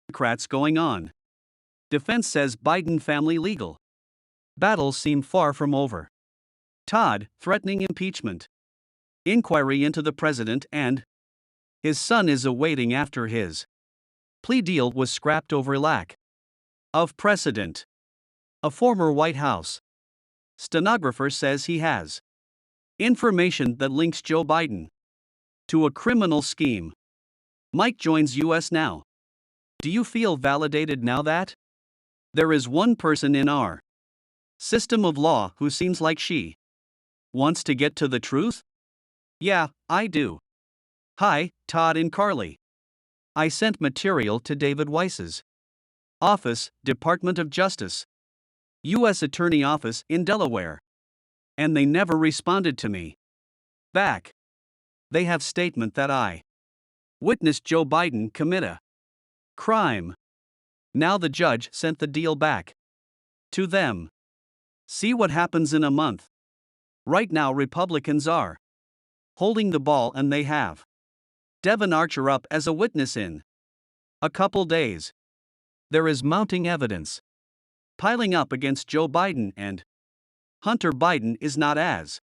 Democrats going on. Defense says Biden family legal. Battles seem far from over. Todd threatening impeachment. Inquiry into the president and his son is awaiting after his plea deal was scrapped over lack of precedent. A former White House stenographer says he has information that links Joe Biden to a criminal scheme. Mike joins US now. Do you feel validated now that there is one person in our system of law who seems like she wants to get to the truth? Yeah, I do. Hi, Todd and Carly. I sent material to David Weiss's office, Department of Justice, U.S. Attorney Office in Delaware. And they never responded to me back. They have statement that I witnessed Joe Biden commit a crime. Now the judge sent the deal back to them. See what happens in a month. Right now Republicans are holding the ball and they have Devon Archer up as a witness in a couple days. There is mounting evidence piling up against Joe Biden, and Hunter Biden is not as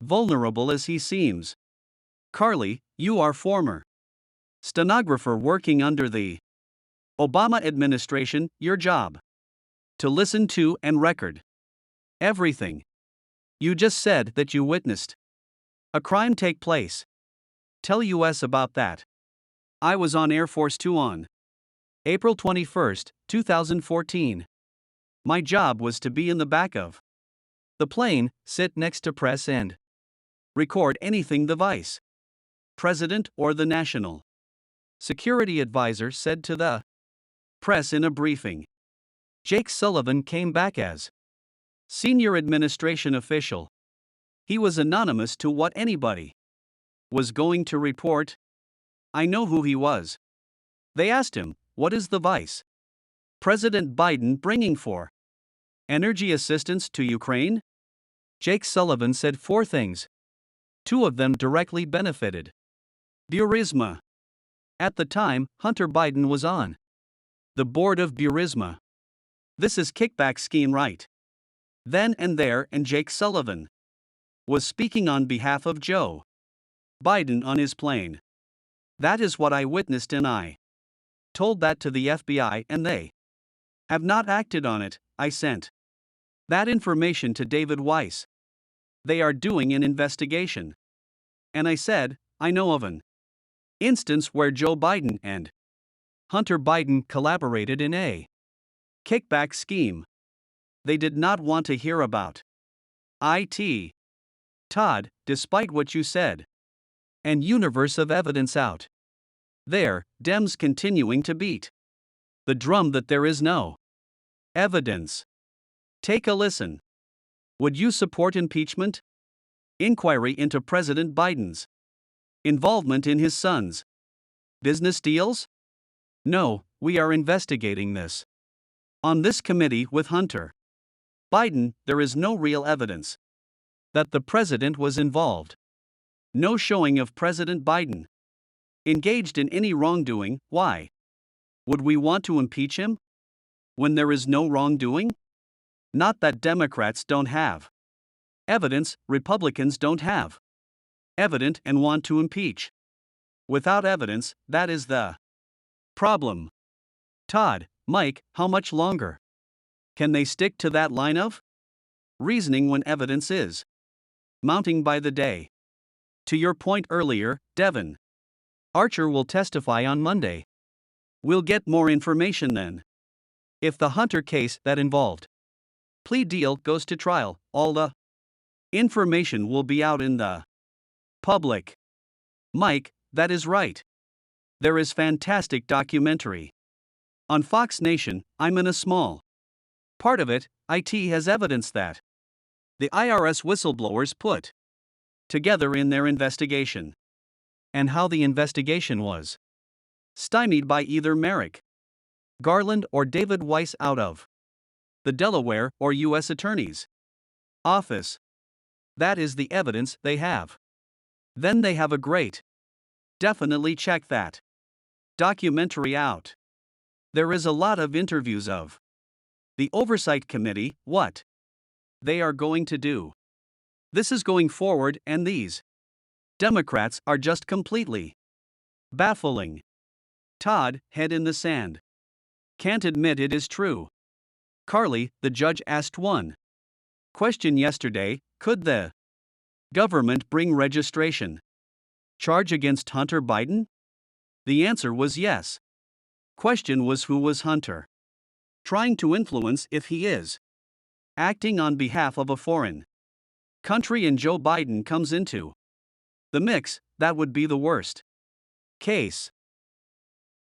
vulnerable as he seems. Carly, you are former stenographer working under the Obama administration, your job to listen to and record everything. You just said that you witnessed a crime take place. Tell us about that. I was on Air Force Two on April 21, 2014. My job was to be in the back of the plane, sit next to press and record anything the vice president or the national security advisor said to the press in a briefing. Jake Sullivan came back as senior administration official. He was anonymous to what anybody was going to report. I know who he was. They asked him, what is the vice President Biden bringing for energy assistance to Ukraine? Jake Sullivan said 4 things. 2 of them directly benefited Burisma. At the time, Hunter Biden was on the board of Burisma. This is kickback scheme right then and there, and Jake Sullivan was speaking on behalf of Joe Biden on his plane. That is what I witnessed, and I told that to the FBI and they have not acted on it. I sent that information to David Weiss. They are doing an investigation. And I said, I know of an instance where Joe Biden and Hunter Biden collaborated in a kickback scheme. They did not want to hear about it. Todd, despite what you said, and universe of evidence out there, Dems continuing to beat the drum that there is no evidence. Take a listen. Would you support impeachment? Inquiry into President Biden's involvement in his son's business deals? No, we are investigating this. On this committee with Hunter Biden, there is no real evidence that the president was involved. No showing of President Biden engaged in any wrongdoing. Why would we want to impeach him when there is no wrongdoing? Not that Democrats don't have evidence, Republicans don't have evidence and want to impeach without evidence. That is the problem. Todd, Mike, how much longer can they stick to that line of reasoning when evidence is mounting by the day? To your point earlier, Devon Archer will testify on Monday. We'll get more information then. If the Hunter case that involved plea deal goes to trial, all the information will be out in the public. Mike, that is right. There is fantastic documentary on Fox Nation. I'm in a small part of it. IT has evidence that the IRS whistleblowers put together in their investigation, and how the investigation was stymied by either Merrick Garland or David Weiss out of the Delaware or U.S. Attorney's Office. That is the evidence they have. Then they have a great. Definitely check that documentary out. There is a lot of interviews of the Oversight Committee, what they are going to do. This is going forward, and these Democrats are just completely baffling. Todd, head in the sand. Can't admit it is true. Carly, the judge asked one question yesterday: could the government bring registration charge against Hunter Biden? The answer was yes. Question was, who was Hunter trying to influence if he is acting on behalf of a foreign country and Joe Biden comes into the mix? That would be the worst case.